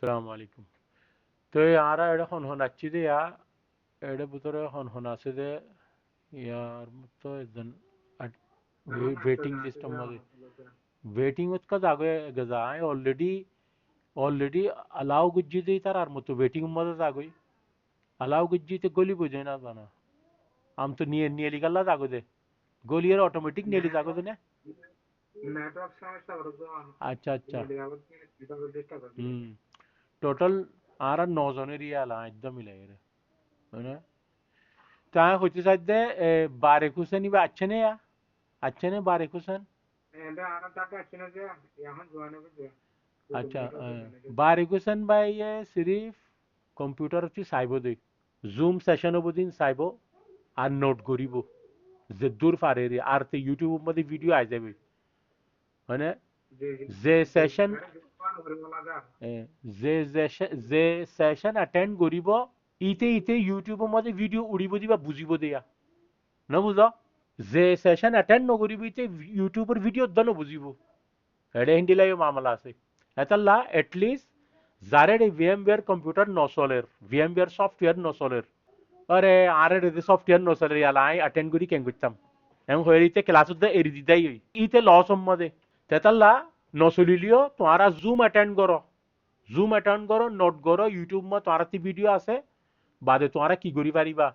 সালাম আলাইকুম। তো আরা এটা হনহনাচ্ছি যে এটার ভিতরে হনহন আছে যে ইয়ার মতো একজন ওয়েটিং লিস্টের মধ্যে ওয়েটিং উৎকা জাগে গেজা অলরেডি अलाउ गुज्जी दे तार मतो वेटिंग मध्ये जागोय अलाउ गुज्जी ते गोली बुझे ना जाना आम तो नियली गल्ला जागो दे गोली ऑटोमेटिक नियली जागो दे ना अच्छा अच्छा टोटल आरा 9 জনের ইয়ালা একদম মিলাই রে মানে তা হচ্ছে সাথে বারেক হোসেন ইবা अच्छे ने बारेक হোসেন अच्छा बारेक হোসেন भाई ये सिर्फ कंप्यूटर ची साइबो दे জুম সেশন অবদিন চাইব আর নোট করিব যে দূর পারে রে আর তে ইউটিউব মধ্যে ভিডিও আই যাবে মানে যে সেশন যে সেশন অ্যাটেন্ড করিব ইতে ইউটিউবের মধ্যে ভিডিও উড়িব দিবা বুঝিব দিয়া ন বুঝ যে সেশন অ্যাটেন্ড নকরিব ইতে ইউটিউবের ভিডিও দন বুঝিব এটা হিন্দিলাই মামলা আছে এতাল্লা এটলিস্ট যারে ভিএমওয়্যার কম্পিউটার নচলের ভিএমওয়্যার সফটওয়্যার নচলের আরে আরে রে সফটওয়্যার নচলের ইয়ালা আই অ্যাটেন্ড করি কেন করতাম এমন হয়ে ইতে ক্লাসত এরি দিদাই ইতে লস সম্মদে তেতাল্লা নচলিলিও তোমারা জুম অ্যাটেন্ড করো নোট করো ইউটিউব মে তোমারা ভিডিও আছে বাদে তোমারা কি করি পারিবা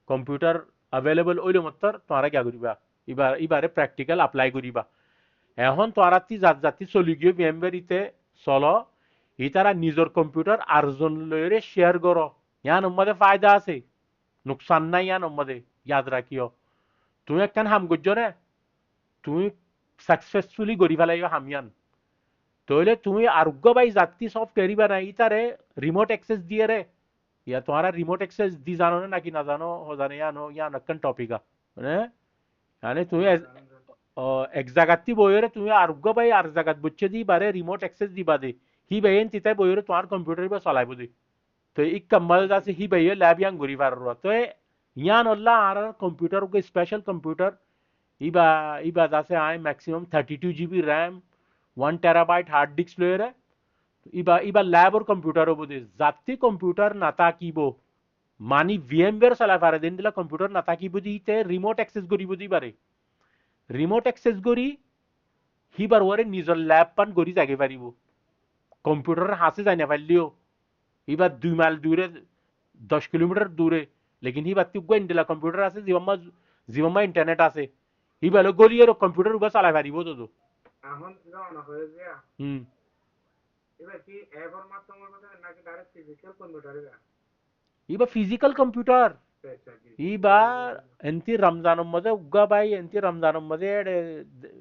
কম্পিউটার অ্যাভেলেবল ওইলে মাত্র তোমারা কি করিবা এবারে প্র্যাকটিক্যাল অ্যাপ্লাই করিবা এখন তোরাতি জাতি চলি গিয়ে মেম্বারিতে চলো ই তারা নিজের কম্পিউটার আরজন লইরে শেয়ার করো ইয়ান মধ্যে ফায়দা আছে নুকসান নাই ইয়ান মধ্যে ইয়াদ রাখিও তুমি একখান হাম করছো রে তুমি সাকসেসফুলি গড়ি ফেলাইবা হামিয়ান তাহলে তুমি আরোগ্য বাই জাতি সফটওয়্যার বা নাই তারে রিমোট অ্যাক্সেস দিয়ে রে ইয়া তোমারা রিমোট অ্যাক্সেস দি জানো না নাকি না জানো জানে ইয়ান একখান টপিকা মানে মানে তুমি এক জায়গাত বইরে তুমি আরোগ্য বাই আর জায়গাত বুঝছে দি বারে রিমোট অ্যাক্সেস দিবা দে হি বাইন তিতাই বইরে তোমার কম্পিউটার বা চলাইব দে তো ই কম্বল আছে হি বাইয়ে ল্যাব ইয়াং ঘুরি পারো তো ইয়ান হল্লা আর কম্পিউটার को स्पेशल कंप्यूटर इबा আছে I maximum 32 GB RAM 1 TB hard disk লয়ে ইবা ল্যাবর কম্পিউটার বদে জাতি কম্পিউটার না থাকিব মানি ভিএমওয়্যার চলাই পারে দেন দিলা কম্পিউটার না থাকিব দিতে রিমোট অ্যাক্সেস করিব দি পারে রিমোট অ্যাক্সেস করি সিবাৰ ওৰে নিজৰ ল্যাব পান কৰি যাগে পাৰিব কম্পিউটাৰৰ হাসে যায় না পারলিও এবার 2 মাইল দূরে 10 কিলোমিটার দূরে লেকিন হিবার তুই গোয়েন দিলা কম্পিউটার আছে জীবম্মা ইন্টারনেট আছে হিবার গলিয়ে কম্পিউটার উবা চালাই পারিব তো হুম ইবা ফিজিক্যাল কম্পিউটার এবার এনতি রমজানের মধ্যে উগা ভাই এনতি রমজানের মধ্যে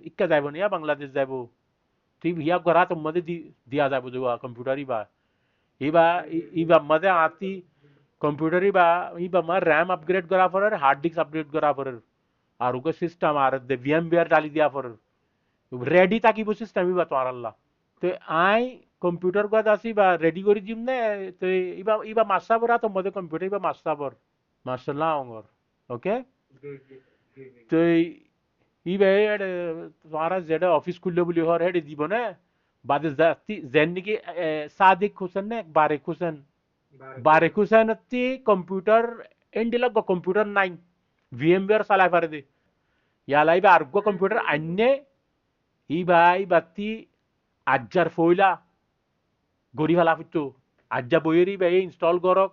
ইক্কা যাইব না বাংলাদেশ যাইব তুই হিয়া ঘরাত মধ্যে দিয়া যাইব যোৱা কম্পিউটার ইবা ইবা মধ্যে আতি কম্পিউটার ইবা মা রैम আপগ্রেড করা পড়ে হার্ড ডিস্ক আপগ্রেড করা পড়ে আর উগা সিস্টেম আর দে ভিএমওয়্যার ডালি দিয়া পড়ে রেডি থাকিব সিস্টেম ইবা তো আর আল্লাহ তো আই কম্পিউটার গাদ আসি বা রেডি করে দিম নে তো ইবা মাসাবরা তো মধ্যে কম্পিউটার ইবা মাসাবর মার্শাল্লাহ অঙ্গর ওকে তো ইবে তোমারা যেটা অফিস খুললে বলি হর হেডে দিব না বাদে যাতি যেন নাকি সাদিক হোসেন নে বারেক হোসেন কম্পিউটার এন্ডিলা কম্পিউটার নাই ভিএমওয়্যার চালাই পারে দে ইয়ালাই বা আরোগ্য কম্পিউটার আন্যে ইবাতি আজ্জার ফইলা গড়ি ফেলা ফুটতো আজ্জা বইয়েরই বা ইনস্টল করক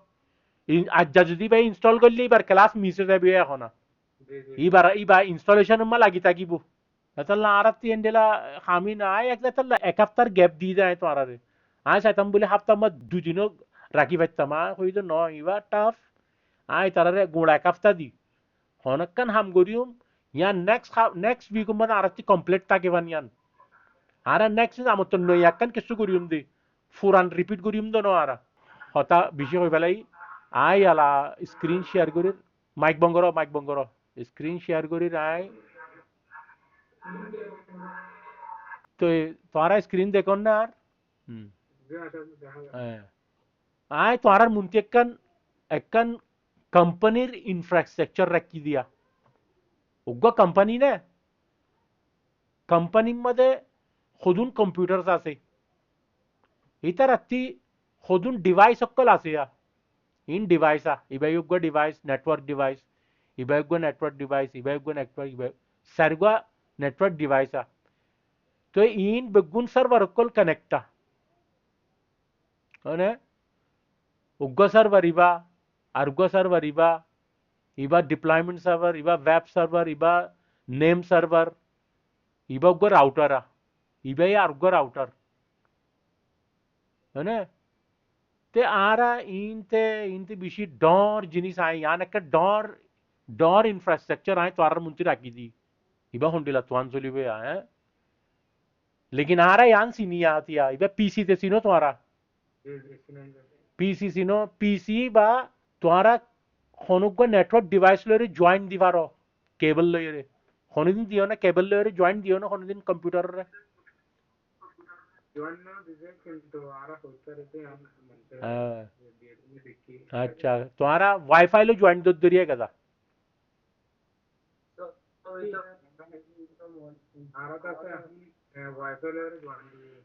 আজ্জা যদি ভাই ইনস্টল করলে এবার ক্লাস মিস হয়ে যাবে এখন ইবার ইনস্টলেশন মা লাগি থাকিব তাহলে আর এন্ডেলা খামি নাই এক সপ্তাহ গ্যাপ দিয়ে যায় তো আরে আয় চাইতাম বলে সপ্তাহ মা দুদিনও রাখি পাইতাম হইতো ন ইবার টাফ আয় তারারে গোড়া এক সপ্তাহ দি হনকান হাম করিম ইয়ান নেক্সট উইক মানে আর কমপ্লিট থাকিবান ইয়ান আর নেক্সট আমার তো নই একখান কিছু করিম দি ফুরান রিপিট করিম তো ন আর হতা বেশি হয়ে পেলাই আই আলা স্ক্রিন শেয়ার করি মাইক বঙ্গর স্ক্রিন শেয়ার করি আই তো তোরা স্ক্রিন দেখুন না আর হ্যাঁ আয় তোরার মুন্তি একখান একখান কোম্পানির ইনফ্রাস্ট্রাকচার রাখি দিয়া উগ্র কোম্পানি না কোম্পানির মধ্যে সদুন কম্পিউটার আছে এটা রাত্রি hodun device okkal asiya in device iba yuggo device network device iba yuggo network device iba yuggo network iba sarga network device to in begun server okkal connecta one uggo server iba argo server iba deployment server iba web server iba name server iba uggo router iba ya argo router one ते आरा इनते बिशी डॉर जिनिस आय यान एक Dar infrastructure आय त्वार मुंती राखी दी इबा होंडिला त्वान सोलिबे आय लेकिन आरा यान सीनी आती आ इबा PC ते सीनो त्वारा PC सीनो PC बा त्वारा होनुगो network device लोरे जॉइन दिवारो केबल लोरे होनुदिन दियो ना केबल लोरे जॉइन दियो ना होनुदिन कंप्यूटर रे अच्छा तुम्हारा वाईफाई लो ज्वाइन दो दरिया కదా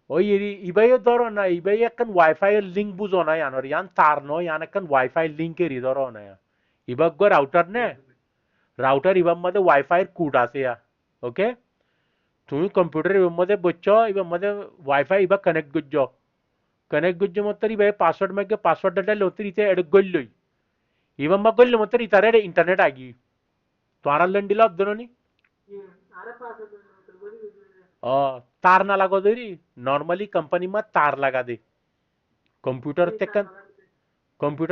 ওই ইবাইও ধরো না ইবাই একখান ওয়াইফাই এর লিঙ্ক বুঝো না ইয়ানোর ইয়ান তার নো ইয়ান একখান ওয়াইফাই লিঙ্কেরই ধরো না ইবাগ গো রাউটার নে রাউটার ইবার মধ্যে ওয়াইফাই এর কোড আছে ওকে তুমি কম্পিউটার ইবার মধ্যে বচ্চো ইবার মধ্যে ওয়াইফাই ইবা কানেক্ট গুজ্জো মত ইবাই পাসওয়ার্ড মেগে পাসওয়ার্ড ডাটা লতি ইতে এড গল্লই ইবার মা গল্ল মত ইতারে ইন্টারনেট আগি তো আর লন্ডিলা দননি तार ना लागो दरी नॉर्मली कंपनी में तार लगा दे कंप्यूटर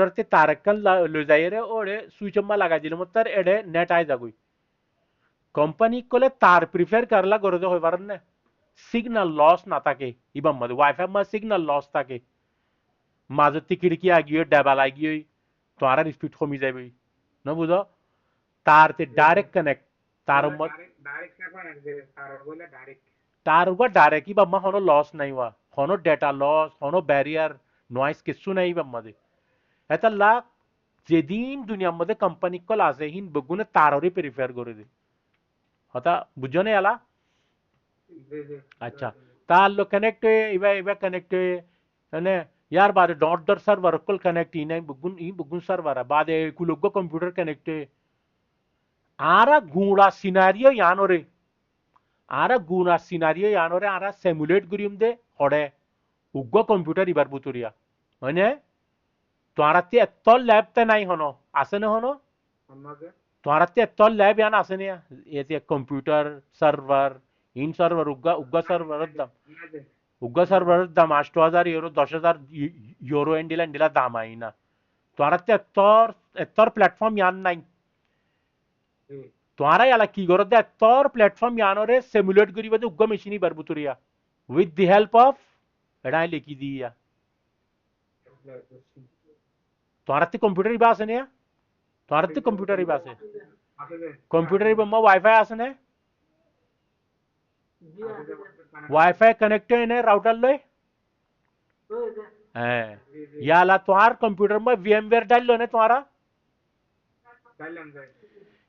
ते तार कन लो जाए रे ओडे स्विच में लगा दिले मत तर एडे नेट आय जागुई कंपनी कोले तार प्रिफर करला गरज होय बारन ने सिग्नल लॉस ना ताके इबा मद वाईफाई में सिग्नल लॉस ताके माझ ती खिड़की आगी डबल आगी तो आरा स्पीड कमी जाबे न बुझो तार ते डायरेक्ट कनेक्ट तार मत तार हुआ डायरेक्ट ही बम्मा होनो लॉस नहीं हुआ होनो डेटा लॉस होनो बैरियर नॉइस किस्सू नाही बम्मध्ये आता ला जेदीन दुनियामध्ये कंपनी को लासे हिन बघून तारोरी प्रिफेर करू दे आता बुझो ने याला अच्छा तार लो कनेक्ट इवा इवा कनेक्ट ने यार बाद डॉट डॉट सर्वर कोल कनेक्ट ही बघून सर्वर बाद कुलोगो कंप्यूटर कनेक्ट आरा गूड़ा सिनारियो यानो रे आरा गुना सिनारियो यानोरे आरा सिमुलेट गुरिम दे होडे उग्गो कंप्यूटर इबार बुतुरिया মানে তোরাতে এত ল্যাবতে নাই হনো আছে না হনো তোরাতে এত ল্যাব ইয়ান আছে না এতে কম্পিউটার সার্ভার ইন সার্ভার উগ্গা সার্ভারের দাম 8000 ইউরো 10000 ইউরো এন্ডিলা দাম আইনা তোরাতে এত প্ল্যাটফর্ম ইয়ান নাই तुम्हारा याला की गरज है तोर प्लेटफॉर्म यानोरे सिमुलेट करी बदे उग्गा मशीनी बरबुतुरिया विद द हेल्प ऑफ एडा लेकी दिया तुम्हारा ते कंप्यूटर ही बास ने तुम्हारा ते कंप्यूटर ही बास है कंप्यूटर ही बम्मा वाईफाई आसने वाईफाई कनेक्ट है राउटर ले याला तुम्हार कंप्यूटर में वीएमवेयर डाल लो ने तुम्हारा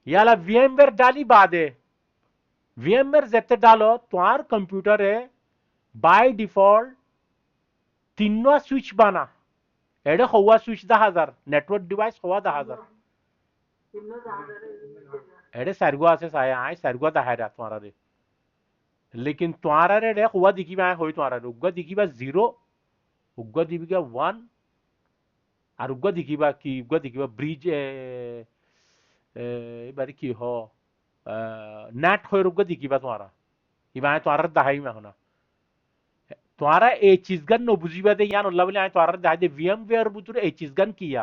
याला वीएमवेयर डाली बाद है वीएमवेयर जैसे डालो तुम्हार कंप्यूटर है बाय डिफॉल्ट तीनों स्विच बना एडे हुआ स्विच 10,000 नेटवर्क डिवाइस हुआ 10,000 एडे सरगुआ से साया आए सरगुआ 10,000 तुम्हारा रे लेकिन तुम्हारा रे हुआ दिखी में हो तुम्हारा रे उग्गा दिखी बा 0 उग्गा दिखी बा 1 और उग्गा दिखी बा की उग्गा दिखी बा ब्रिज এবারে কি হ নেট হয়ে রুগ দিকিবা তোমারা ইবা তোমার দাহাই মে হনা তোমারা এই চিজগান ন বুঝিবা দে ইয়ান আল্লাহ বলে আই তোমার দাহাই দে ভিএমওয়্যার বুতুর এই চিজগান কিয়া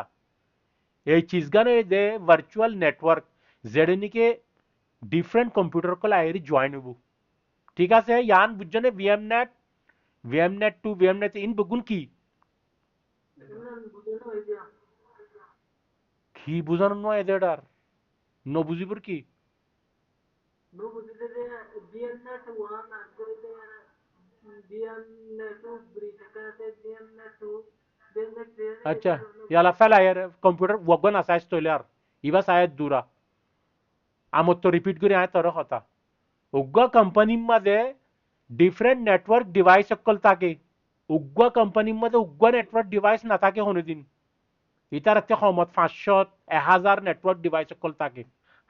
এই চিজগান এ দে ভার্চুয়াল নেটওয়ার্ক যেডনি কে ডিফারেন্ট কম্পিউটার কল আইরি জয়েন হবু ঠিক আছে ইয়ান বুঝজনে ভিএমনেট টু ভিএমনেট ইন বগুন কি বুঝানো নয় এদেটার নো বুঝিবর কি अच्छा याला फैला यार कंप्यूटर वगन असायच तोल्यार इवा सायत दूरा आमत तो रिपीट करी आय तरह होता उग्गा कंपनी मध्ये डिफरेंट नेटवर्क डिवाइस अक्कल ताके উগ্র কোম্পানির মধ্যে উগ্র নেটওয়ার্ক ডিভাইস না থাকে কোনোদিন। ইটার একটা সময়ত 500 1000 নেটওয়ার্ক ডিভাইস সকল থাকে।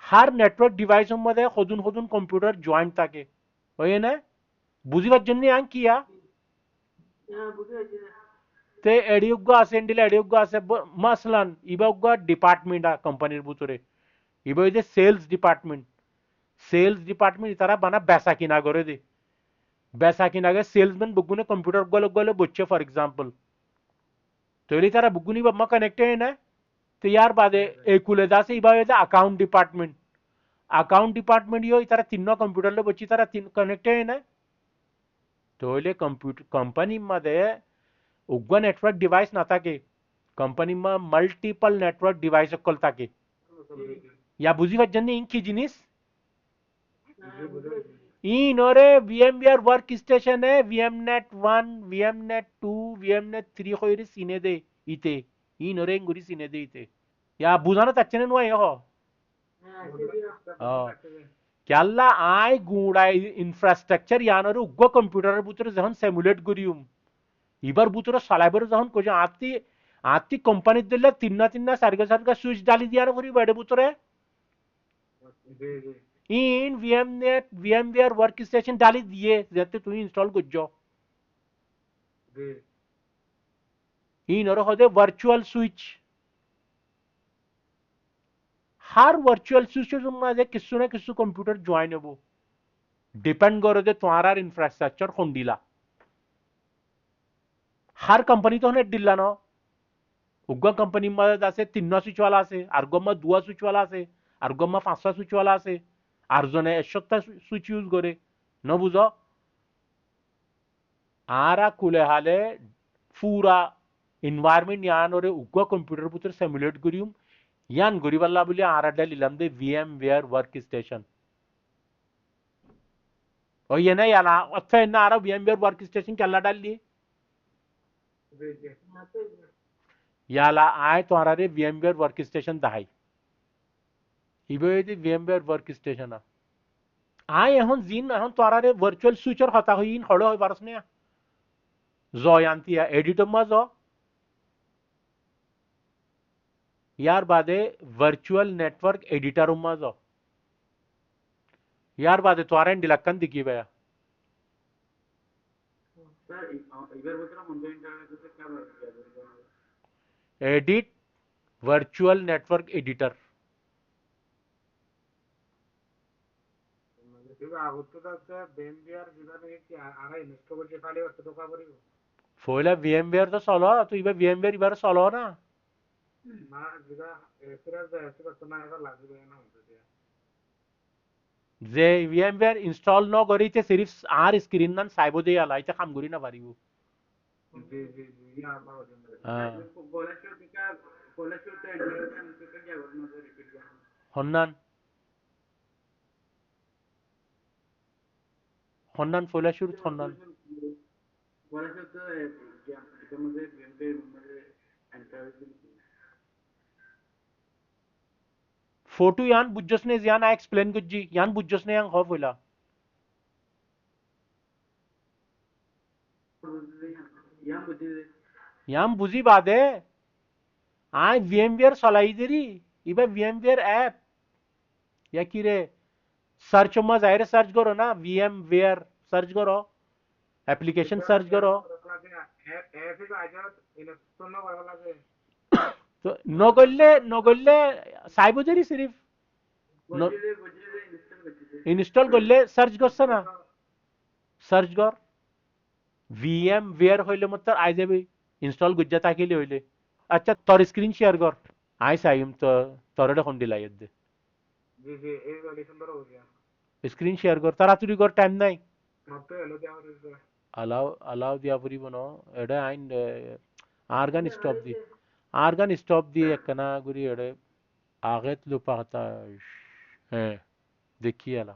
হার নেটওয়ার্ক ডিভাইসের মধ্যে সদুন সদুন কম্পিউটার জয়েন্ট থাকে, হয় না? বুঝিবার জন্য আন কিয়া তে এডিউগ্য আছে এন্ডিলে এডিউগ্য আছে মাসলান ইবাগ্য ডিপার্টমেন্ট কোম্পানির ভিতরে ইবা যে সেলস ডিপার্টমেন্ট তারা বানা বেচা কিনা করে দে। বেচা কিনা গে সেলসম্যান বুগুনে কম্পিউটার গলে গলে বসছে ফর এক্সাম্পল, তৈরি তারা বুগুনি বাম্মা কানেক্টেড না। তো ইয়ার বাদে এই কুলে দাসে ইবা যে अकाउंट डिपार्टमेंट यो तारा तीन कम्प्युटरला बच्ची तारा तीन कनेक्टेड आहे ना. तोले कम्प्युटर कंपनीमध्ये उग्ग नेटवर्क डिवाइस नाताके कंपनीમાં મલ્ટીપલ નેટવર્ક ડિવાઇસ કલતાકે या बुझी वजन इंकी जिनिस इन ओरे VMware वर्क स्टेशन है VMnet 1 VMnet 2 VMnet 3 खोइरी सिने दे इते इन ओरे गुरी सिने दे इते या बुझाना तच्चने नुआ हो क्याल्ला आय गुड़ाय इंफ्रास्ट्रक्चर यानोर उग्ग कंप्यूटर बुतर जहन सिमुलेट करियुम इबार बुतर सालाइबर जहन कोजे आती आती कंपनी दिले तिन्ना तिन्ना सारगा सारगा स्विच डाली दिया ना पूरी बड़े बुतरे इन VMnet VMware वर्क स्टेशन डाली दिए जाते तू इंस्टॉल कर जो इन और होदे वर्चुअल स्विच हर वर्चुअल स्विच मध्ये किसु ना किसु कंप्यूटर जॉइन है वो डिपेंड करो दे तुम्हारा इंफ्रास्ट्रक्चर कोण दिला हर कंपनी तो नेट दिला ना उग्गा कंपनी मध्ये जसे तीन स्विच वाला असे अर्गोमा दुआ स्विच वाला असे अर्गोमा 5 स्विच वाला असे अर्जने 1 स्विच यूज करे न बुझो आरा कुले हाले पूरा एनवायरमेंट यान और उग्गा कंप्यूटर पुत्र सिमुलेट करियुम यान गरीबल्ला बोले आरा लिलम दे VMware वर्क स्टेशन और ये ना याला अच्छा ना आरा VMware वर्क स्टेशन क्या डाल लिए याला आय तो आरा रे VMware वर्क स्टेशन दाई इबे दे VMware वर्क स्टेशन आय এখন জিন এখন তো আরে ভার্চুয়াল সুইচৰ হতা হইন হলো হয় বারস নে জয়ান্তিয়া এডিটর মা জ यार बादे वर्चुअल नेटवर्क एडिटर मा ज यार बादे तोरेन दिलक्कन दिकी बया एडिट वर्चुअल नेटवर्क एडिटर ফয়লা VMware তো চলো তো ইবা VMware ইবার চলো না যে VMware ইনস্টল ন করিতে সিরিফ আর স্ক্রিন নান সাইবো দে আলা ইতা কাম করি না পারিব হন্নান হন্নান ফয়লা শুরু হন্নান फोटो यान बुज्जस ने यान आ एक्सप्लेन गुज्जी यान बुज्जस ने यान खौफ होला यान बुझी बात है आय VMware चलाई देरी इबा VMware ऐप या कि रे सर्च में जाहिर सर्च करो ना VMware सर्च करो एप्लीकेशन सर्च करो तो नगरले साइबो देरी सिर्फ इंस्टॉल करले सर्च करছ ना सर्च कर VMware হইলে মত আই যাবে ইনস্টল গুজ্জা থাকিলে হইলে আচ্ছা তোর স্ক্রিন শেয়ার কর আই সাইম তো তোর এখন দিলাই দে স্ক্রিন শেয়ার কর তাড়াতাড়ি কর টাইম নাই अलाउ दिया पूरी बनो एडे आइन आर्गन स्टॉप दी एकना गुरी एडे आगेत लुपाता है देखिए अला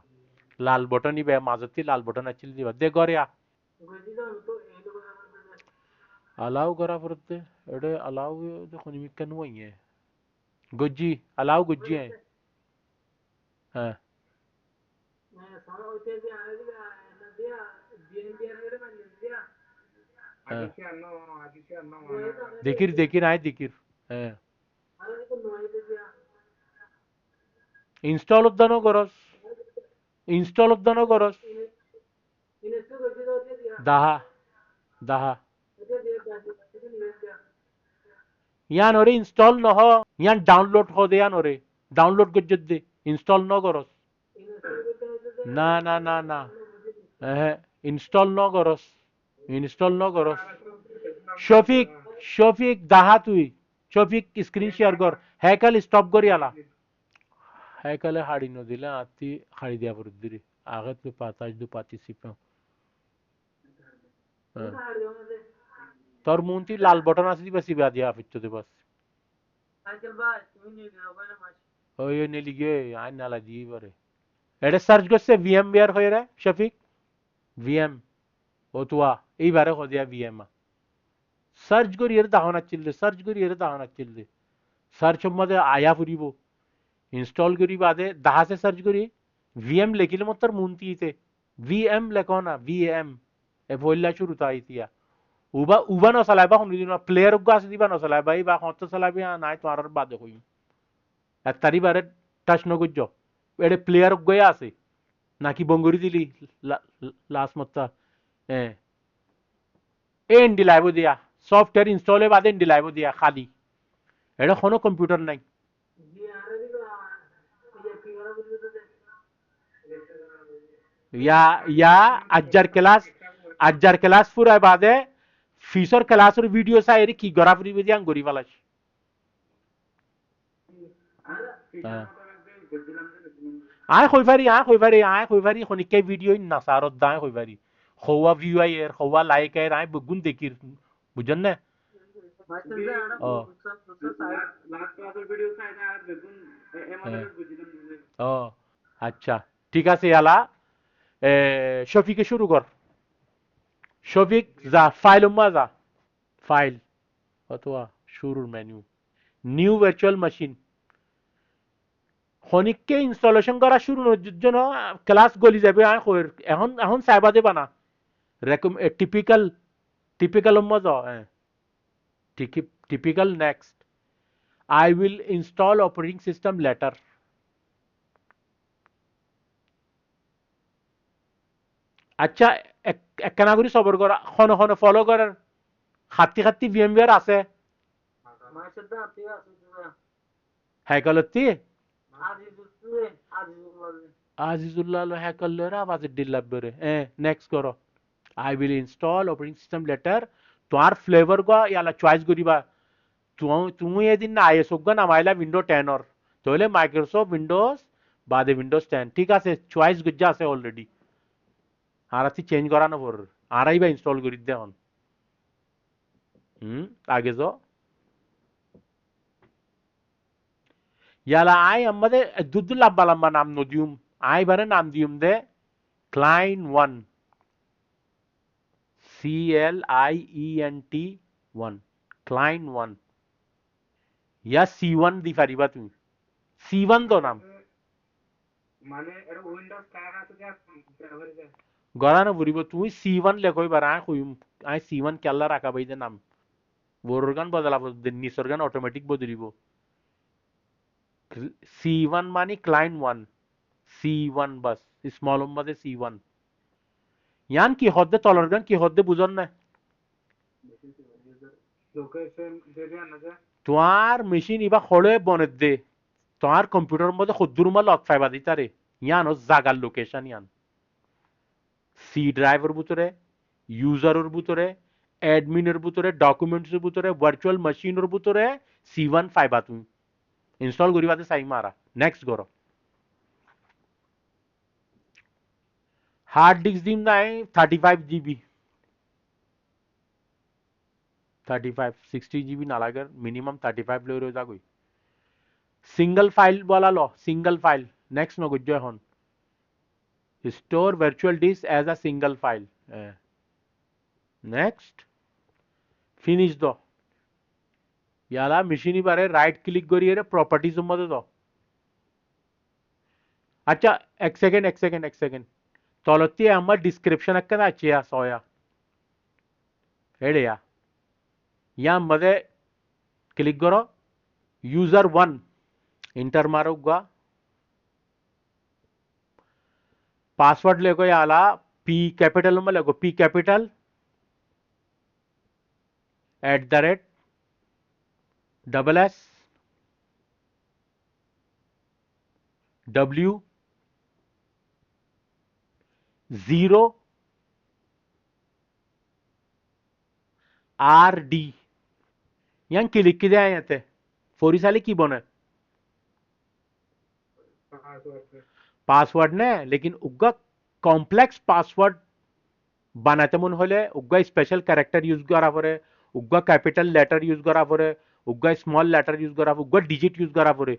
लाल बटन ही बे माझती लाल बटन अच्छी दी दे गोरिया अलाउ करा परते एडे अलाउ देखो निमिकन वही है गुज्जी अलाउ गुज्जी है हाँ देखीर देखीर आहे देखीर ইনস্টল উদ্যানো করস ইনস্টল উদ্যানো করস দাহা দাহা ইয়ান ওরে ইনস্টল নহ ইয়ান ডাউনলোড হদে ইয়ান ওরে ডাউনলোড গজ্জত দে ইনস্টল ন করস না না না না ইনস্টল ন করস ইনস্টল ন করস শফিক শফিক দাহা তুই শফিক স্ক্রিন শেয়ার কর হ্যাকাল স্টপ করি আলা হ্যাকালে হাড়ি ন দিলে আতি হাড়ি দিয়া পড়ি দিরি আগে তুই পাতাস দু পার্টিসিপেন্ট তোর মন্ত্রী লাল বটন আছে দিবা সিবা দিয়া ফিরতে বাস ওই নেলি গে আই নালা দিয়ে পারে এটা সার্চ করছে ভিএম বিয়ার হয়ে রে শফিক ভিএম ওতুয়া এইবারে হদিয়া ভিএম সার্চ করি এর দাহনা চিল্লে সার্চ করি এর দাহনা চিল্লে সার্চ মধ্যে আয়া ফুরিব ইনস্টল করি বাদে দাহাসে সার্চ করি ভিএম লেখিলে মত তোর মুন্তিতে ভিএম লেখো না ভিএম এ বললা শুরু তাই ইতিয়া উবা উবা ন চালাইবা শুনি দিন প্লেয়ার গাছ দিবা ন চালাইবা এই বা হত চালাবি নাই তোমার বাদে কইম এক তারিবারে টাচ নগজ্য এড়ে প্লেয়ার গয়া আছে নাকি বঙ্গরি দিলি লাস্ট মত্তা এন্ডি লাইব দিয়া সফটওয়্যার ইনস্টলে বাদে এন্ডি লাইব দিয়া খালি এটা কোনো কম্পিউটার নাই या या আজ্জার ক্লাস পুরা বাদে ফিসর ক্লাসের ভিডিও চাই কি গরা ফ্রি বিদি আং গরি পালাস আয় কইবারি খনিকে ভিডিও নাসারত দায় কইবারি খওয়া ভিউ আই এর খওয়া লাইক এর আয় বগুন দেখির বুঝছেন না ও ও আচ্ছা ঠিক আছে ইয়ালা শফিকে শুরু কর শফিক যা ফাইল যা ফাইল অথবা শুরুর মেনু নিউ ভার্চুয়াল মেশিন খনিককে ইনস্টলেশন করা শুরুর জন্য ক্লাস গলি যাবে এখন এখন চাইবা দেবা না টিপিক্যাল টিপিক্যাল মজা typical next I will install operating system later. আচ্ছা একখানা করে সবর করা খন খন ফলো করার খাতি খাতি ভিএমওয়্যার আছে হ্যাকালতি আজিজুল্লাহ হ্যাকালরা আওয়াজ দিল্লাব বরে নেক্সট করো I will install operating system later তোমার ফ্লেভার গো ইয়ালা চয়েস করিবা তুমি এদিন না আইএস হোক না মাইলা উইন্ডো 10 অর তাহলে মাইক্রোসফট উইন্ডোজ বাদে উইন্ডোজ 10 ঠিক আছে চয়েস গজ্জা আছে অলরেডি আর আছি চেঞ্জ করানো পর আরাই বা ইনস্টল করি দে এখন আগে যাও ইয়ালা আই আমাদের দুধ লম্বা লম্বা নাম নদিউম আই বারে নাম দিউম দে ক্লাইন 1 CLIENT 1 ক্লাইন 1 या C1 দি পারিবা তুমি C1 তো নাম মানে এর উইন্ডোজ কার আছে যে গড়ানো বুড়িব তুমি C1 লেখো এবার আই কইম আই C1 কেলা রাখা বাই যে নাম বোরগান বদলাবো নিসর্গান অটোমেটিক বদলিব C1 মানে ক্লায়েন্ট 1 C1 বাস স্মল মধ্যে C1 ইয়ান কি হদ্দে তলরগান কি হদ্দে বুঝন না লোকেশন দেয়া না যে তোমার মেশিন ইবা খড়ে বনে দে তোমার কম্পিউটার মধ্যে খদ্দুর মাল লক ফাইবা দিতারে ইয়ান ও জাগার লোকেশন ইয়ান সি ড্রাইভের ভিতরে ইউজারের ভিতরে অ্যাডমিনের ভিতরে ডকুমেন্টসের ভিতরে ভার্চুয়াল মেশিনের ভিতরে C1 ফাইবা তুমি ইনস্টল করিবাতে চাই মারা নেক্সট করো হার্ড ডিস্ক দিম নাই 35 জিবি 35 60 জিবি নালাগে মিনিমাম 35 লৈ রয়ে যাগই সিঙ্গল ফাইল বলা লো সিঙ্গল ফাইল নেক্সট নগজ্য এখন store virtual disk as a single file next finish দো ইয়ালা মেশিন বারে রাইট ক্লিক করিয়ে প্রপার্টিজ মধ্যে দাও আচ্ছা এক সেকেন্ড তলতি আমার ডিসক্রিপশন একটা আছে সয়া एडे या मध्ये क्लिक करो यूजर 1 इंटर मारो उगा पासवर्ड लेको याला पी कैपिटल में लेको P capital @ double S W 0 R D यहाँ क्लिक किया है यहाँ ते फोरी साली की बने पासवर्ड ने लेकिन उगा कॉम्प्लेक्स पासवर्ड बनाते मन होले उगा स्पेशल कैरेक्टर यूज करा पड़े उगा कैपिटल लेटर यूज करा पड़े उगा स्मॉल लेटर यूज करा उगा डिजिट यूज करा पड़े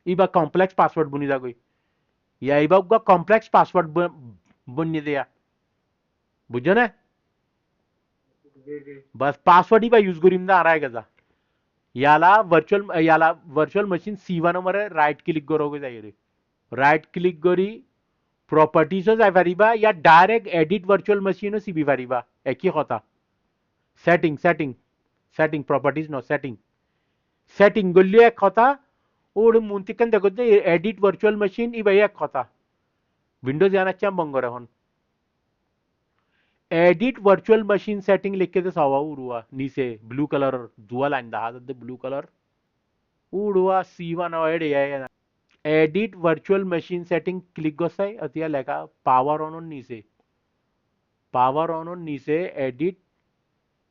इबा कॉम्प्लेक्स पासवर्ड बुनी जा कोई या इबा उगा कॉम्प्लेक्स पासवर्ड बुनी दिया बुझो ना बस पासवर्ड ही बा यूज करीम दा आ रहा है कजा याला वर्चुअल मशीन C1 मरे राइट क्लिक करोगे जाइए राइट क्लिक करी प्रॉपर्टीज যাই পারিবা या डायरेक्ट एडिट वर्चुअल मशीन সিবি পারিবা একই কথা সেটিং প্রপার্টিজ নো সেটিং গলি এক কথা ওর মুন্তিকেন দেখো যে এডিট ভার্চুয়াল মেশিন ইবাই এক কথা উইন্ডোজ জানাচ্ছি আমি বঙ্গরে হন एडिट वर्चुअल मशीन सेटिंग लिख के तो सवा उड़ुआ नीचे ब्लू कलर दुआ लाइन दहा दे ब्लू कलर उड़ुआ C1 एड edit virtual machine setting click गोसाई अतिया लेका पावर ऑन नीचे एडिट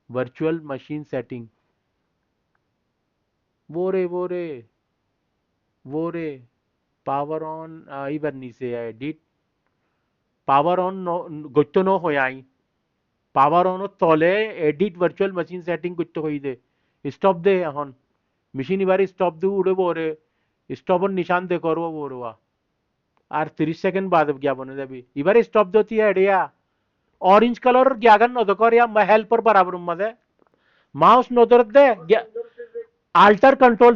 वर्चुअल मशीन सेटिंग वो रे पावर ऑन इवर नीचे एडिट पावर ऑन गोच्चो नो हो आई पावर ऑन तले एडिट वर्चुअल मशीन सेटिंग गोच्चो होई दे स्टॉप दे এখন মেশিন এবারে স্টপ দিয়ে উড়ে পড়ে স্টপের নিশান দে করবো বড়ুয়া আর 30 সেকেন্ড बाद क्या बने যাবি এবারে স্টপ দিতে এডিয়া ऑरेंज कलर ग्यागन न कर या महल पर बराबर मध्ये माउस नोदर दे आल्टर कंट्रोल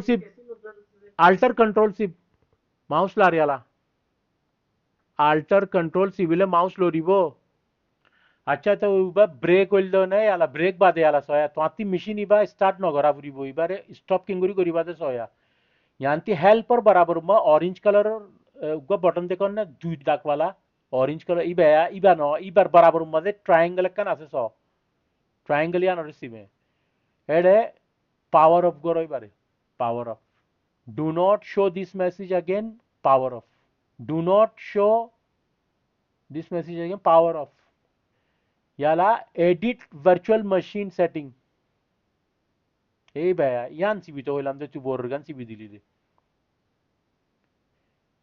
सिप माउस लारियाला आल्टर कंट्रोल सिविले माउस लोरिबो अच्छा तो इबा ब्रेक होइल दो ने याला ब्रेक बादे याला सोया तो आती मशीन इबा स्टार्ट न करा बुरिबो इबारे स्टॉप किंगुरी करिबा दे सोया यांती हेल्प पर बराबर म ऑरेंज कलर उगा बटन देखो ना दुई दाखवाला ऑरेंज कलर इबा न इबार बराबर मध्ये ट्रायंगल कन আছে सो ट्रायंगल या नरसी में एडे पावर ऑफ करो इबारे power off do not show this message again power off do not show this message again power off याला एडिट वर्चुअल मशीन सेटिंग ए बया यान सीबी तो हইলাম তুই बोरगान सीबी दिली दे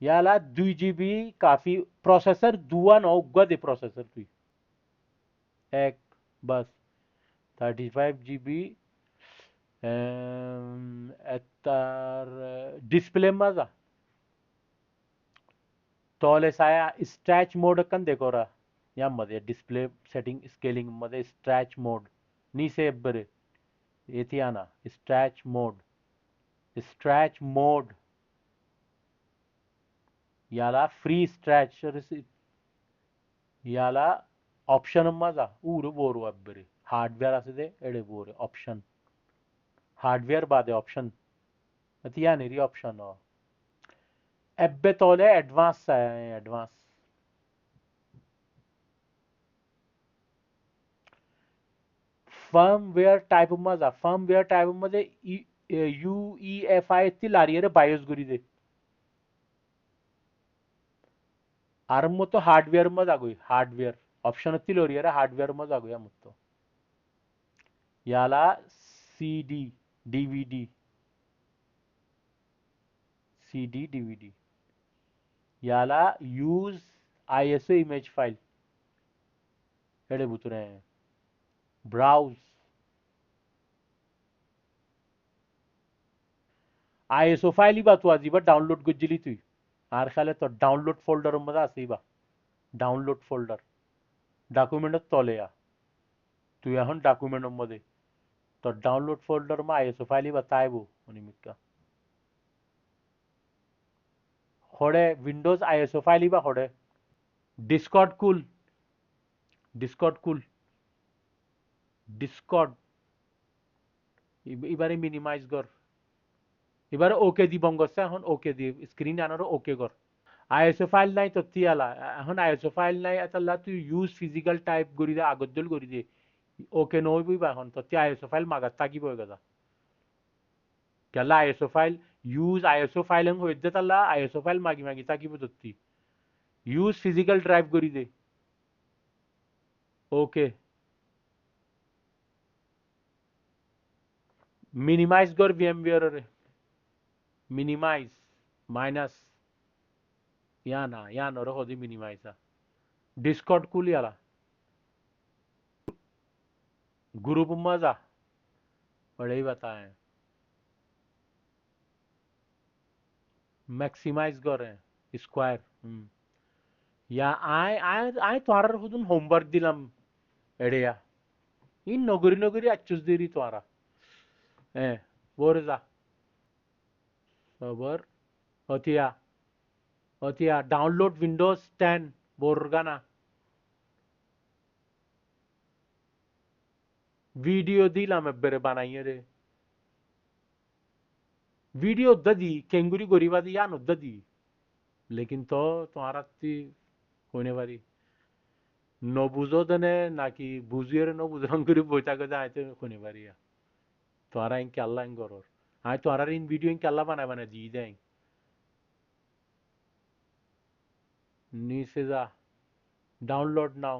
याला 2 GB काफी प्रोसेसर दुआ न उगा दे प्रोसेसर तुई एक बस 35 GB एतार डिस्प्ले मजा तोले साया स्ट्रेच मोड कन देखो रा यामध्ये डिस्प्ले सेटिंग स्केलिंग मध्ये स्ट्रेच मोड नीचे बरे येथे आना स्ट्रेच मोड याला फ्री स्ट्रेच याला ऑप्शन मजा ऊर बोर बरे हार्डवेयर असे दे एडे बोरे ऑप्शन हार्डवेयर बादे ऑप्शन अतिया नेरी ऑप्शन हो एब्बे तोले एडवांस है एडवांस फर्मवेयर टाइप मध्ये UEFI ती लारिये बायोस गुरी दे आरम तो हार्डवेयर में जागोई हार्डवेयर ऑप्शन ती लोरिये हार्डवेयर में जागोया मुत्तो याला CD DVD याला यूज ISO इमेज फाइल एडे बुतरे ब्राउज ISO फाइल ही बात हुआ जीबा डाउनलोड गुज्जिली तुई आर खाले तो डाउनलोड फोल्डर मध्ये आसे बा डाउनलोड फोल्डर डॉक्यूमेंट तोले या तू এখন डॉक्यूमेंट मध्ये तो डाउनलोड फोल्डर में ISO फाइल ही बताएबो निमित्त होड़े विंडोज ISO फाइल ही बा होड़े डिस्कॉर्ड कूल ডিসকর্ড এবারে মিনিমাইজ কর এবারে ওকে দি বঙ্গছে এখন ওকে দি স্ক্রিন আনারও ওকে কর আইএসও ফাইল নাই তো তিয়ালা এখন আইএসও ফাইল নাই এতাল্লা তুই ইউজ ফিজিক্যাল টাইপ করি দে আগদ্দল করি দে ওকে নইবই বা এখন তো আইএসও ফাইল মাগাত থাকিব গেদা কেলা ISO file use ISO file হইতে তাল্লা আইএসও ফাইল মাগি মাগি থাকিব তোর ইউজ ফিজিক্যাল ড্রাইভ করি দে ওকে মিনিমাইজ কর ভিএমভিআর মিনিমাইজ মাইনাস या नरो होदी मिनिमाइजा डिस्कॉर्ड कुल याला ग्रुप मजा बड़े ही बताएं मैक्सिमाइज कर स्क्वायर या आय आय आय তোয়ারার হুদুন হোমওয়ার্ক দিলাম এড়িয়া ইন নগরী নগরী আচ্ছুস দেরি তোয়ারা হ্যাঁ বোরে যা সবর হতিয়া হতিয়া ডাউনলোড উইন্ডোজ 10 বোরগানা ভিডিও দিলাম একবারে বানাইয়ে রে ভিডিও দদি কেঙ্গুরি গরিবা দি ইয়ানো দদি लेकिन तो तुम्हारा ती होने वाली নবুজো দেনে নাকি বুঝিয়ে নবুজরং করে বইটা গজা আইতে কোনে পারিয়া তোরা ইনকে আল্লাহ ইন গরর আই তোরা ইন ভিডিও ইনকে আল্লাহ বানায় বানায় দি দেয় নিচে যা ডাউনলোড নাও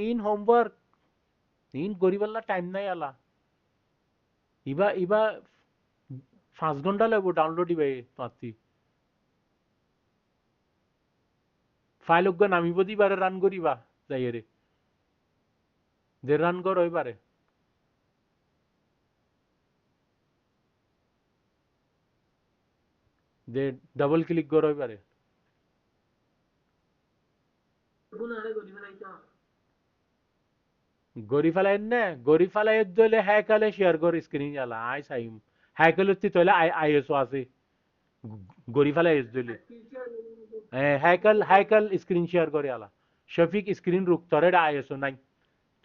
ইন হোমওয়ার্ক ইন গরিবাল্লা টাইম নাই আলা ইবা ইবা 5 ঘন্টা লাগবো ডাউনলোড ইবাই তোমার ফাইল উগ্গ নামিব দিবারে রান করিবা যাইরে দে রান কর ওইবারে দে ডাবল ক্লিক কর ওইবারে গরি ফেলাই নে গরি ফেলাই দলে হ্যাকালে শেয়ার কর স্ক্রিন জ্বালা আই সাইম হ্যাকাল হচ্ছে তলে আইএসও আছে গরি ফেলাই এস দলে হ্যাকাল স্ক্রিন শেয়ার করে আলা শফিক স্ক্রিন রুক তোরে আইএসও নাই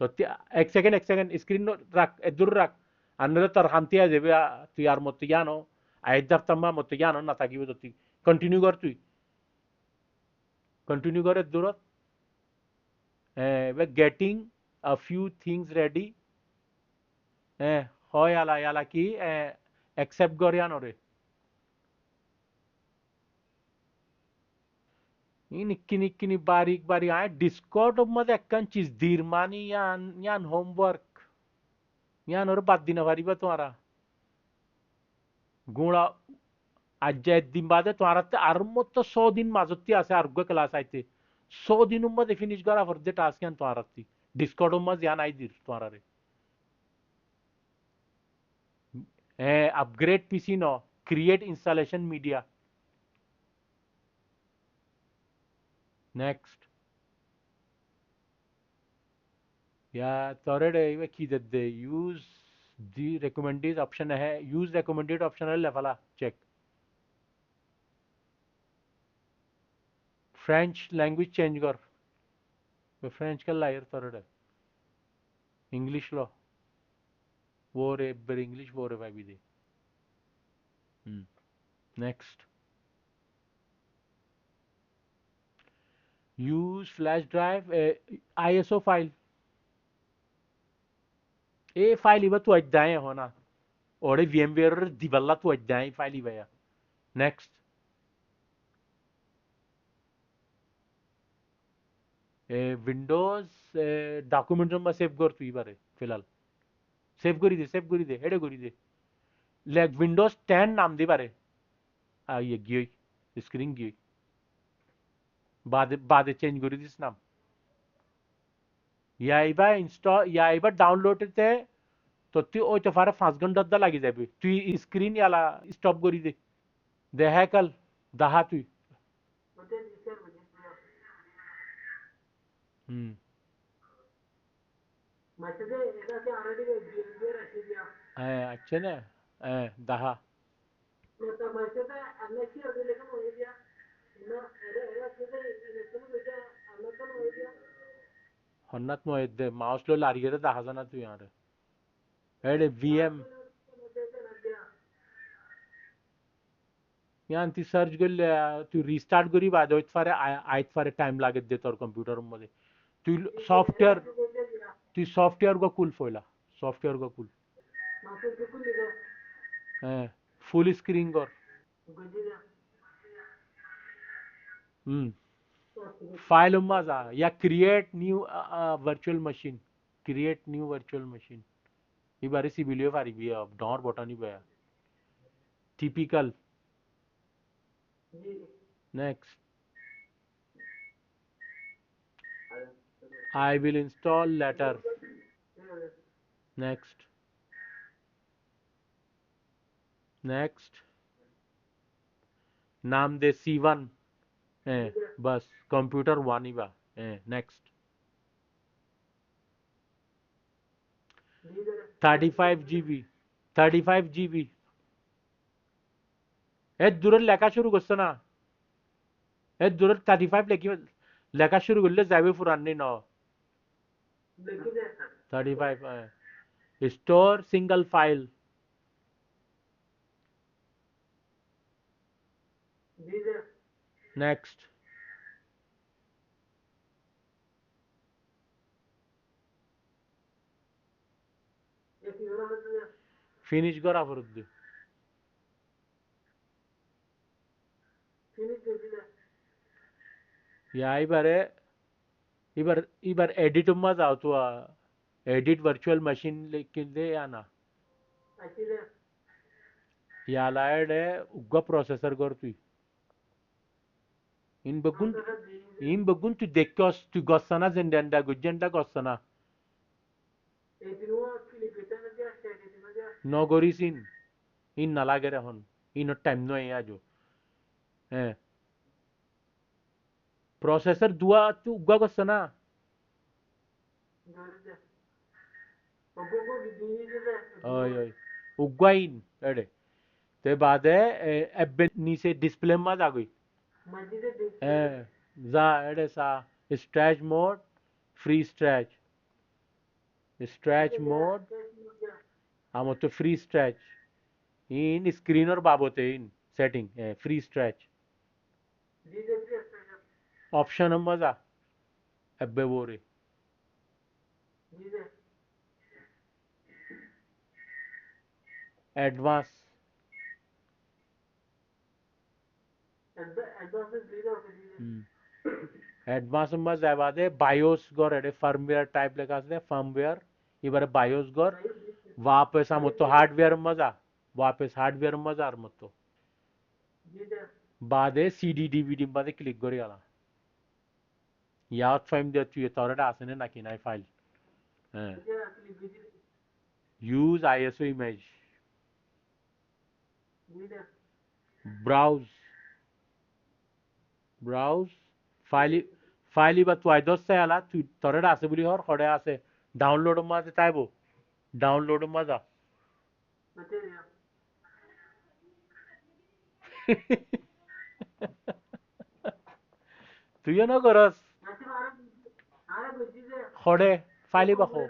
তো এক সেকেন্ড স্ক্রিন রাখ দূর রাখ আন্নারে তোর শান্তি আ যাবে তুই আর মতে জানো আইদার তাম্মা মতে জানো না থাকিব তো তুই কন্টিনিউ কর তুই কন্টিনিউ করে দূরত getting a few things ready হয় আলা আলা কি অ্যাকসেপ্ট করে আনরে নিক্কি নিক্কিনি বারিক বারিক আয় ডিসকর্ড मध्ये একখান চিজ ধীরমানি ইয়ান হোমওয়ার্ক ইয়ান ওর বাদ দিনা পারিবা তোমারা গুণা আজ দিন বাদে তোমার আর মতো 100 দিন মাজতি আছে আরোগ্য ক্লাস আইতে 100 দিন মধ্যে ফিনিশ করা ফর যে টাস্ক ইয়ান তোমার ডিসকর্ড मध्ये ইয়ান আই দির তোমার अपग्रेड पीसी नो क्रिएट इंस्टॉलेशन मीडिया नेक्स्ट या थोड़े वे की दे यूज दी रिकमेंडेड ऑप्शन है यूज रिकमेंडेड ऑप्शन है लेवला चेक फ्रेंच लैंग्वेज चेंज कर फ्रेंच का लायर थोड़े इंग्लिश लो वो रे बर इंग्लिश वो रे भाई दे next use flash drive ISO file ए फाइल इबा तू अड्डाए हो ना ओरे VMware दिवल्ला तू अड्डाए फाइल इबा या नेक्स्ट विंडोज डॉक्यूमेंट में सेव कर तू इबारे फिलहाल सेव करी दे एडे करी दे लाइक विंडोज 10 नाम दे बारे ये गियोई स्क्रीन गियोई बाद चेंज करी दिस नाम या इंस्टॉल या डाउनलोड তে তো তুই ওই তো ফারে 5 ঘন্টা দা লাগি যাবে তুই স্ক্রিন ইয়ালা স্টপ করি দে দেখা কাল দাহা তুই হুম হ্যাঁ আচ্ছা না হ্যাঁ দাহা honnat mo edde mouse lo larigere da hazana tu yare ede VM yan ती सर्च करले तू रिस्टार्ट करी बाद आयत फारे टाइम लागत दे तोर कंप्यूटर मध्ये तू सॉफ्टवेअर को कूल फोयला सॉफ्टवेअर को कूल फुल स्क्रीन कर फाइल मजा या create new virtual machine create new virtual machine ये बारे सिबिलियो फारी भी अब डॉर बटन ही बया typical next I will install later next next नाम दे C1 बस कंप्यूटर वन ही बा नेक्स्ट 35 GB 35 GB हे दूर लेखा शुरू करतो ना हे दूर 35 लेखा शुरू करले जावे फुरान नहीं ना 35 store single file next finish करा फरुद्दी या इबार एडिट में जाओ तो एडिट वर्चुअल मशीन लेकिन दे या ना या लायड उग्गा प्रोसेसर कर तू इन बगुन तू देखोस तू गॉसना जेंडा गुजेंडा गॉसना no goris in nalagere hon in time no ya jo processor dua tu ugga gosana oy oy ugga in ede te baade ebbe niche display ma jagoi za ede sa stretch mode free stretch mode amotto free stretch in screen or babote in setting free stretch option मजा ebbe bore advance advance मजा बादे BIOS gor ede firmware type leka asde firmware ibare BIOS gor वापस amotto hardware मजा ar motto बादे CD DVD बादे click gori ala याद फाइम दे तू तोरडा आसने ना किनाय file use ISO image browse file इबा तू आइदस से आला तू तोरडा आसे बुली हर खडे आसे डाउनलोड मा से ताइबो डाउनलोड मा जा तू ये ना करस खडे फाइल इबा खो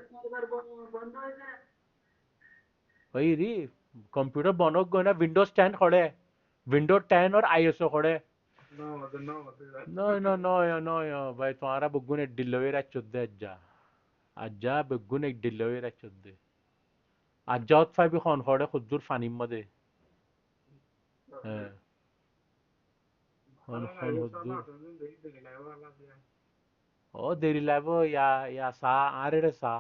वही री कंप्यूटर बनोक गना विंडोज 10 खडे विंडोज 10 और आईएसओ खडे no भाई तुम्हारा बग्गुन एक डिलीवरी चुद्दे अज्जा बग्गुन एक डिलीवरी चुद्दे अज्जा उत्फाय भी खन खडे खुद्दूर फानिम मदे खन खुद्दूर ओ देरी लाइबो या सा आरे रे सा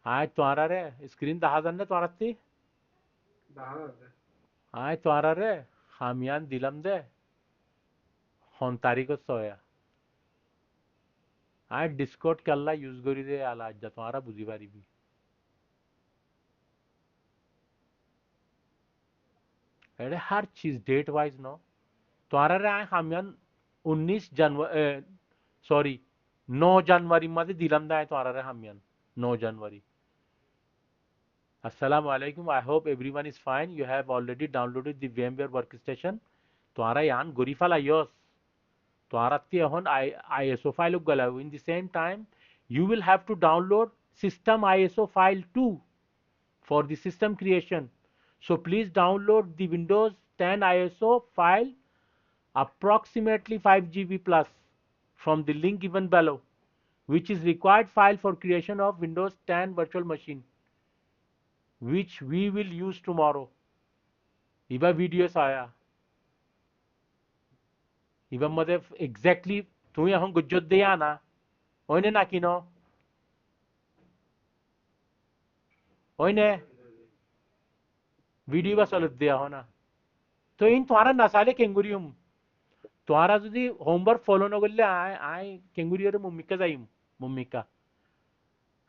हाय तुम्हारा रे स्क्रीन 10,000 ने तुम्हारा थी हाय तुम्हारा रे खामियान दिलम दे खन तारीख सोया हाय डिस्कॉर्ड कल्ला यूज करी दे आला अज्जा तुम्हारा बुझी पारी भी अरे हर चीज डेट वाइज नो तुम्हारा रे आय खामियान 19 जनवरी सॉरी 9 जनवरी मध्ये दिलम दे तुम्हारा रे खामियान 9 जनवरी Assalamu alaikum. I hope everyone is fine. You have already downloaded the VMware workstation. तुम्हारा यान गोरीफाला योस तुम्हारा ते हन ISO file गला in the same time you will have to download system ISO file too for the system creation. So please download the Windows 10 ISO file approximately 5 GB plus from the link given below, which is required file for creation of Windows 10 virtual machine, which we will use tomorrow. Iba videos aya. Iba made exactly tu yahon gujjot deya na. Oine na kino. Oine video ba solut deya hona. তো in তোমরা না চাইলে কেঙ্গুরিয়ম তোমরা যদি homework follow না করলে I I কেঙ্গুরিয়র মুম্মিকা যাইম মুম্মিকা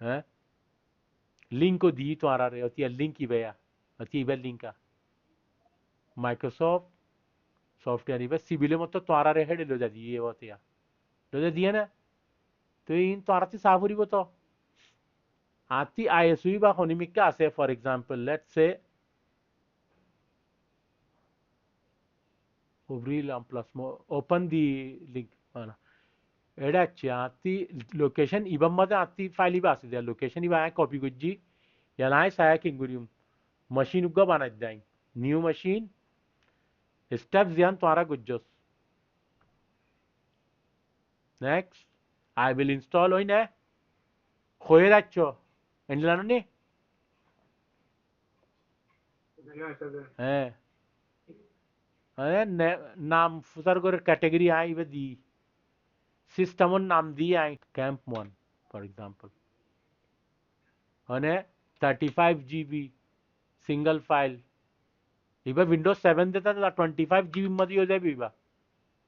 হ্যাঁ লিংকও দি তোমরা রে অতি লিংক ইবেয়া অতি ইবে লিংকা মাইক্রোসফট সফটওয়্যার ইবে সিভিলের মতো তোমরা রে হেডে লো যা দিয়ে অতিয়া লো দিয়ে না তো ইন তোমরা তি সাফরিব তো আতি আইএসইউ বা হনিমিকা আছে ফর এক্সাম্পল লেটস সে ওভারল প্লাস ওপেন দি লিংক এটা হচ্ছে আতি লোকেশন ইবাম মধ্যে আতি ফাইল ইবা আছে দেয়া লোকেশন ইবা কপি করছি ইয়ালাই সায়া কিংগুরিম machine উগা বানাই দেয় নিউ machine স্টেপ জিয়ান তোরা গুজস নেক্সট আই উইল ইনস্টল হই না হয়ে যাচ্ছ এন্ডলানো নি হ্যাঁ হ্যাঁ নাম ফুসার করে ক্যাটাগরি আইবে দি সিস্টেমর নাম দিয়ে আই ক্যাম্প 1 ফর এক্সাম্পল মানে 35 GB सिंगल फाइल इबा विंडोज 7 देता था 25 GB मध्ये हो जाए इबा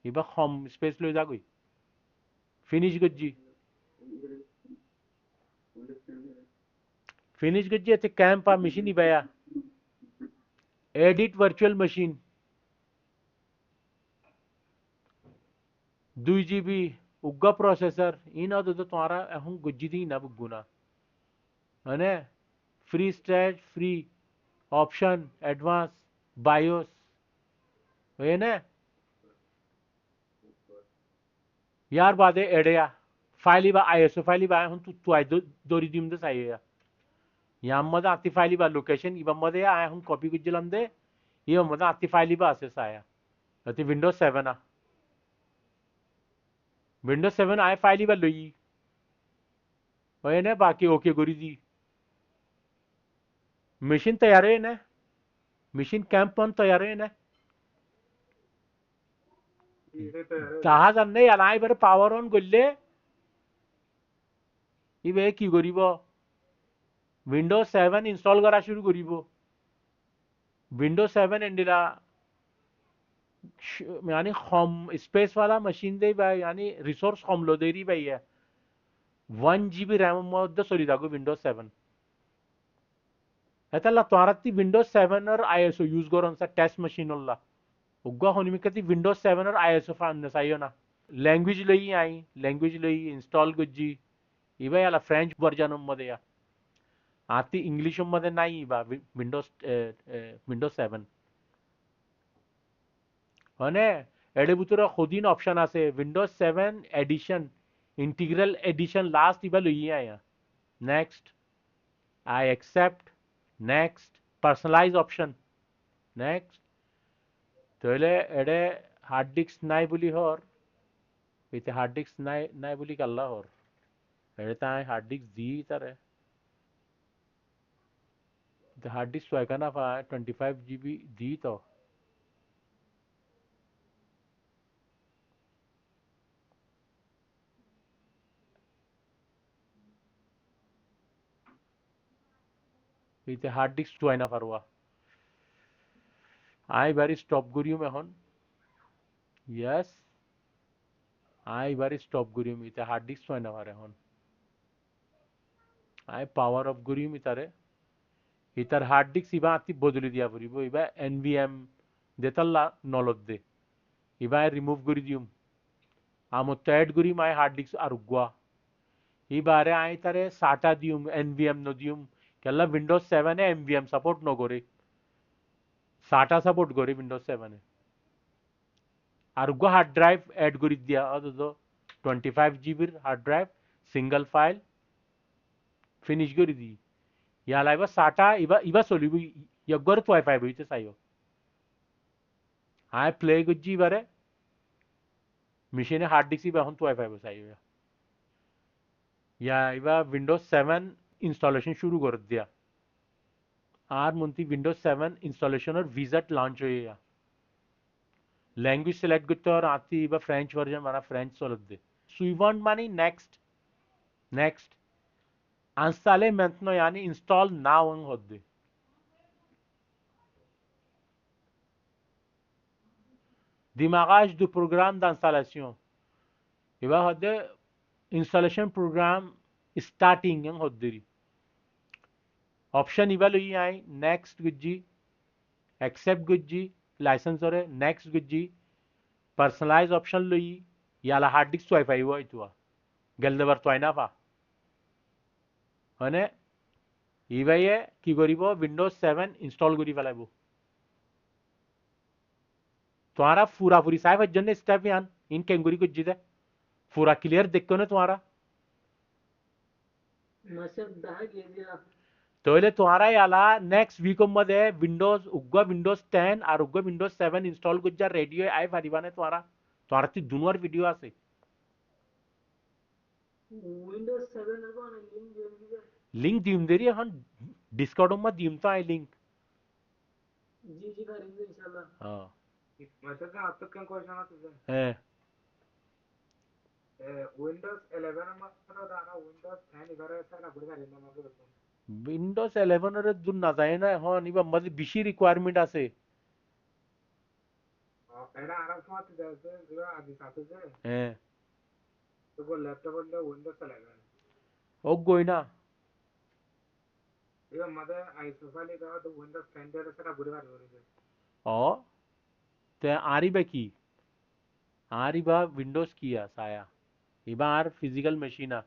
इबा कम स्पेस लो जा कोई फिनिश गज्जी फिनिश गज्जी ते कैंप आ मशीन इबा या एडिट वर्चुअल मशीन 2 GB उग्गा प्रोसेसर इन तो तुम्हारा এখন গজ্জি দি না বুগুনা মানে free stage free option advance BIOS है ना यार बादे एड़या फाइल बा आईएसओ फाइल बा हम तू आई दोरी दिम दे साइया याम मदा आती फाइल बा लोकेशन इबा मदे आया हम कॉपी गुजलम दे ये मदा आती फाइल बा असेस आया अति विंडोज 7 आ विंडोज 7 आया फाइल बा लोई है ना बाकी ओके गोरी दी मशीन तैयार है ना मशीन कैंप 1 तैयार है ना তাহা জানে আলাই বারে পাওয়ার অন করলে ইবে কি করিব উইন্ডোজ 7 ইনস্টল করা শুরু করিব উইন্ডোজ 7 এন্ডিলা यानी कम स्पेस वाला मशीन दे बा यानी रिसोर्स कम लो देरी भाई है 1 GB रैम मध्य चली जागो विंडोज 7 एतला तोराती विंडोज 7 और आईएसओ यूज करून सा टेस्ट मशीन होला उग्गा होनिमिकती विंडोज 7 और आईएसओ फान नसायो ना लैंग्वेज लई आई लैंग्वेज लई इंस्टॉल गज्जी इबा याला फ्रेंच वर्जन मध्ये या आती इंग्लिश मध्ये नाही बा विंडोज विंडोज 7 અને એડે ભૂતરો ખુદીન ઓપ્શન আছে Windows 7 edition integral edition last ઇબા લઈ આયા next I accept next personalise option next তাহলে এডে হার্ড ডিস্ক নাই বলি হর এতে হার্ড ডিস্ক নাই নাই বলি কাল্লা হর এডে তাই হার্ড ডিস্ক দি তারে হার্ড ডিস্ক সোয়কানা পা 25 GB দি তো এতে হার্ড ডিস্ক চুয়াই না পারবা আই বারি স্টপ করিম এখন ইয়েস আই বারি স্টপ করিম এতে হার্ড ডিস্ক চুয়াই না পারে এখন আই পাওয়ার অফ করিম ইতারে ইতার হার্ড ডিস্ক ইবা আতি বদলি দিয়া পড়িব ইবা এনভিএম দেতাল্লা নলত দে ইবা রিমুভ করি দিম আমত এড করিম আই হার্ড ডিস্ক আর গুয়া ইবারে আই তারে সাটা দিম এনভিএম ন দিম কেলা উইন্ডোজ 7 এ এনভিএম সাপোর্ট ন করে সাটা সাপোর্ট করে উইন্ডোজ 7 এ আর গো হার্ড ড্রাইভ এড করি দিয়া অত 25 GB hard drive single file finish করে দি ইয়ালা এবার সাটা ইবা চলিব ইয়গর তো ওয়াইফাই বইতে চাইও আই প্লে করছি এবারে মেশিনে হার্ড ডিস্ক এখন তো ওয়াইফাই চাইও ইয়া এবার উইন্ডোজ 7 ইনস্টলেশন শুরু করে দিয়া আর মন্তি উইন্ডোজ 7 ইনস্টলেশনের ভিজাট লঞ্চ হয়ে যা ল্যাঙ্গুয়েজ সিলেক্ট করতে আর আতি বা ফ্রেঞ্চ ভার্জন মানে ফ্রেঞ্চ চলত দে সুইভন্ট মানে next installer maintenant yani install now hodde dimagaj du programme d'installation iba hodde installation program starting hodde option iba loyi ai next gujji accept gujji license ore next gujji personalize option loyi yala hard disk wifi wa itwa gelde bar toina pa মানে ইবাইয়ে কি কৰিব Windows 7 install কৰি পেলাব तुम्हारा पूरा पूरी साहब जन स्टेप यान इन कैंगुरी को जिदे पूरा क्लियर देखो ना तुम्हारा तो तुम्हारा याला नेक्स्ट वीक मध्ये विंडोज उग्गा विंडोज 10 और उग्गा विंडोज 7 इंस्टॉल गुज्जा रेडियो आई फारिबाने तुम्हारा तुम्हारा ती दुनवर वीडियो आसे विंडोज 7 लिंक दिम देरी हन डिस्कॉर्ड में दिम तो आई लिंक जी करेंगे इंशाल्लाह हां mesela आपका क्वेश्चन आता है विंडोज 11 मात्र दाना विंडोज 10 इधर ऐसा ना गुड़ गाड़ी ना मतलब विंडोज 11 रे दूर ना जाए ना हाँ निबा मजे बिशी रिक्वायरमेंट आसे एडा आराम से मत जाते जो आदि साथे से तो वो लैपटॉप ले विंडोज 11 ओ गोई ना ये मदे आइसोफाली का तो विंडोज 10 दे ऐसा ना गुड़ गाड़ी हो रही है ओ ते आरी बेकी आरिबा विंडोज किया साया इबा आर फिजिकल मशीना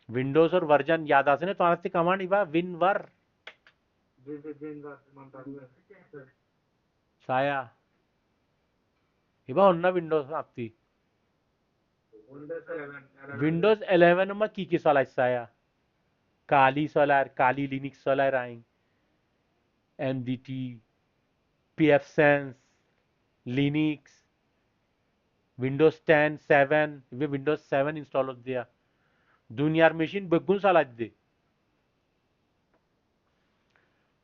विंडोज और वर्जन याद आसे ना तो आरते कमांड इबा विनवर साया इबा होन्ना विंडोज आपती विंडोज 11 में की साला साया काली सोलर काली लिनक्स सोलर आएंगे MDT PF sense Linux Windows 10 7 वे विंडोज 7 इंस्टॉल हो दिया दुनियार मशीन बगुन साला दे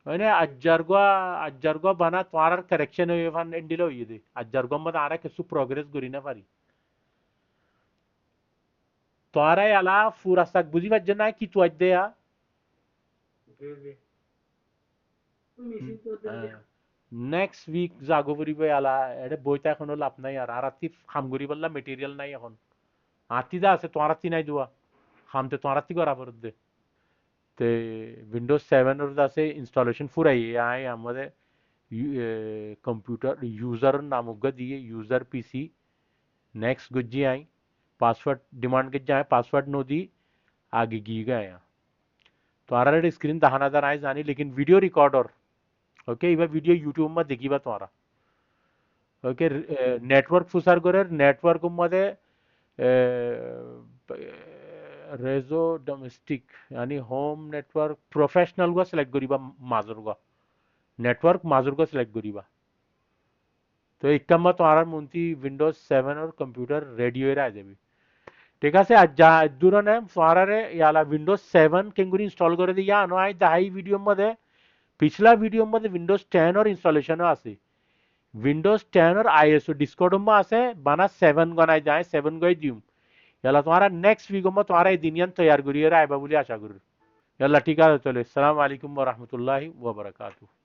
मैंने अज्जरगो बना तुम्हारा करेक्शन हुए फन इंडिलो ये दे अज्जरगो मत आरा किसु प्रोग्रेस गुरी ना पारी तुम्हारा याला पूरा सक बुझी वजन है कि तू अज्दे या नेक्स्ट वीक जागो ফুৰিব याला এডে বইতা এখনো লাভ নাই আর আরাতি খাম করি বললা মেটেরিয়াল নাই এখন আতি যা আছে তোমার আতি নাই দুয়া খামতে তোমার আতি করা পড়ত দে তে উইন্ডোজ 7 এর আছে ইনস্টলেশন ফুরাই আই আমাদের कंप्यूटर यूजर नामुग्गा दिए यूजर पीसी नेक्स्ट गुज्जी आई पासवर्ड डिमांड के जाए पासवर्ड नो दी आगे गी गए तो आरा स्क्रीन 10,000 आए जानी लेकिन वीडियो रिकॉर्डर ओके इबा वीडियो यूट्यूब में देखिबा तुम्हारा ओके नेटवर्क फुसार करे नेटवर्क मध्ये रेजो डोमेस्टिक यानी होम नेटवर्क प्रोफेशनल को सिलेक्ट करिबा माजुर को नेटवर्क माजुर को सिलेक्ट करिबा तो इक्कम तुम्हारा मुंती विंडोज 7 और कंप्यूटर रेडियो रे आ जाबी ঠিক আছে আর যা দূরনে তোমারে ইয়ালা উইন্ডোজ 7 কেঙ্গুরি ইনস্টল করে দিয়া নো আই দাই ভিডিও मध्ये पिछला वीडियो मध्ये विंडोज 10 और इंस्टॉलेशन আছে विंडोज 10 और आईएसओ डिस्कॉर्ड में আছে বানা 7 গনাই যায় 7 গই দিম ইয়ালা তোমারা নেক্সট वीक में তোমারা এই দিনিয়ান তৈয়ার করিয়ে আইবা বলি আশা করি ইয়ালা ঠিক আছে চলে আসসালামু আলাইকুম ওয়া রাহমাতুল্লাহি ওয়া বারাকাতুহু